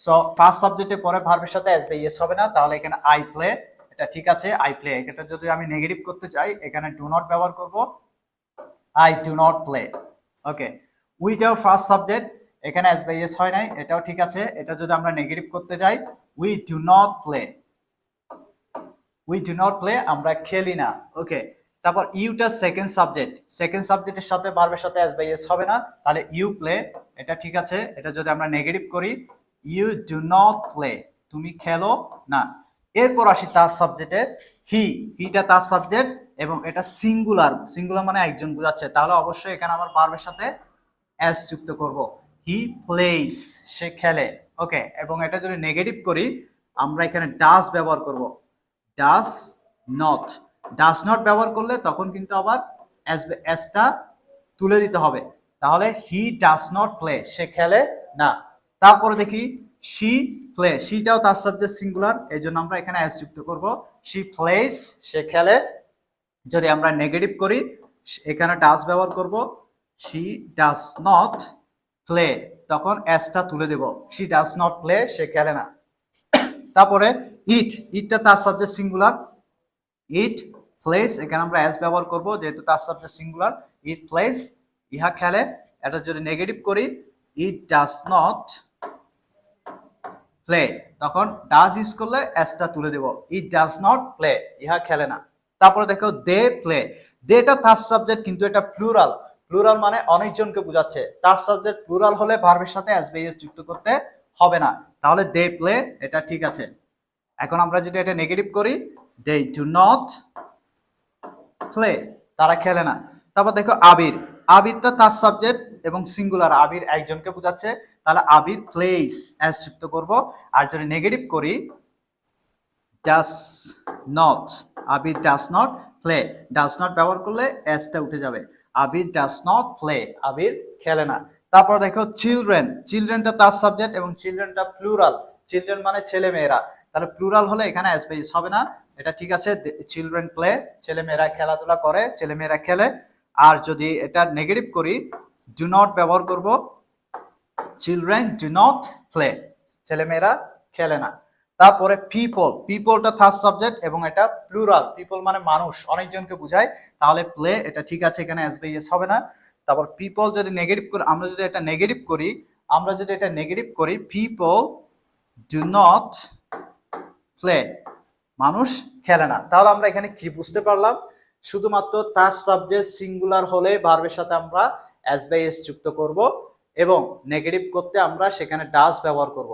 So first সাবজেক্টে পরে ভার্বের সাথে এস বাই এস হবে না, তাহলে এখানে আই প্লে, এটা ঠিক আছে, আই প্লে। এটা যদি আমি নেগেটিভ করতে চাই এখানে ডু নট ব্যবহার করব, I do not play. Okay, উইটাও ফার্স্ট সাবজেক্ট, এখানে এস বাই এস হয় নাই, এটাও ঠিক আছে। এটা যদি আমরা নেগেটিভ করতে যাই we do not play, we do not play, আমরা খেলি না। ওকে, তারপর ইউটা সেকেন্ড সাবজেক্ট, সেকেন্ড সাবজেক্টের সাথে ভার্বের সাথে এস বাই এস হবে না, তাহলে ইউ প্লে, এটা ঠিক আছে। এটা যদি আমরা নেগেটিভ করি ইউ ডু নট প্লে, তুমি খেলো না। এরপর আসি তার সাবজেক্টে, হিটা তার সাবজেক্ট এবং এটা সিঙ্গুলার, সিঙ্গুলার মানে একজন বোঝাচ্ছে, তাহলে অবশ্যই এখানে আমার ভার্বের সাথে এস যুক্ত করব। হি প্লেস, সে খেলে। ওকে, এবং এটা যদি নেগেটিভ করি আমরা এখানে ডাজ ব্যবহার করব, ডাজ নট। ডাজ নট ব্যবহার করলে তখন কিন্তু আবার এসটা তুলে দিতে হবে, তাহলে হি ডাজ নট প্লে, সে খেলে না। তারপরে দেখি শি প্লে, শিটাও তার সাবজেক্ট সিঙ্গুলার, এই জন্য আমরা এখানে এস যুক্ত করব, শি প্লেস, সে খেলে। যদি আমরা নেগেটিভ করি এখানে ডাজ ব্যবহার করব, শি ডাজ নট প্লে, তখন এসটা তুলে দেব, শি ডাজ নট প্লে, সে খেলে না। তারপরে ইটটা তার সাবজেক্ট সিঙ্গুলার, ইট প্লেস, এখানে আমরা এস ব্যবহার করব যেহেতু তার সাবজেক্ট সিঙ্গুলার, ইট প্লেস, ইহা খেলে। এটা যদি নেগেটিভ করি ইট ডাজ নট প্লে, তখন ডাজ ইউজ করলে এসটা তুলে দেব, ইট ডাজ নট প্লে, ইহা খেলে না। তারপরে দেখো দে প্লে, দেটা তার সাবজেক্ট কিন্তু এটা প্লুরাল, প্লুরাল মানে অনেকজনকে বোঝাচ্ছে, তার সাবজেক্ট প্লুরাল হলে ভার্বের সাথে এস বাই এস যুক্ত করতে হবে না, তাহলে দে প্লে, এটা ঠিক আছে। এখন আমরা যদি এটা নেগেটিভ করি দে ডু নট প্লে, তারা খেলে না। তারপর দেখো আবির, আবিরটা তার সাবজেক্ট এবং সিঙ্গুলার, আবির একজনকে বোঝাচ্ছে, তাহলে আবির প্লেস এস যুক্ত করব। আর যদি নেগেটিভ করি does not, Abir does not play, does not ব্যবহার করলে এসটা উঠে যাবে, আবির ডাজ নট প্লে, আবির খেলে না। তারপর দেখো চিলড্রেন, চিলড্রেনটা তার সাবজেক্ট এবং চিলড্রেনটা প্লুরাল, চিলড্রেন মানে ছেলে মেয়েরা, তাহলে প্লুরাল হলে এখানে এস বাই এস হবে না, এটা ঠিক আছে। চিলড্রেন প্লে, ছেলে মেয়েরা খেলাধুলা করে, ছেলে মেয়েরা খেলে। আর যদি এটা নেগেটিভ করি ডু নট ব্যবহার করব, চিলড্রেন ডু নট প্লে, ছেলে মেয়েরা খেলে না। তারপরে পিপল, পিপলটা থার্ড সাবজেক্ট এবং এটা প্লুরাল, পিপল মানে মানুষ, অনেকজনকে বোঝায়, তাহলে প্লে, এটা ঠিক আছে, এখানে এস বাই এস হবে না। তারপর পিপল যদি নেগেটিভ করি, আমরা যদি এটা নেগেটিভ করি, আমরা যদি এটা নেগেটিভ করি পিপল ডু নট প্লে, মানুষ খেলে না। তাহলে আমরা এখানে কি বুঝতে পারলাম, শুধুমাত্র তার সাবজেক্ট সিঙ্গুলার হলে ভার্বের সাথে আমরা এস বাই এস যুক্ত করব এবং নেগেটিভ করতে আমরা সেখানে ডাজ ব্যবহার করব।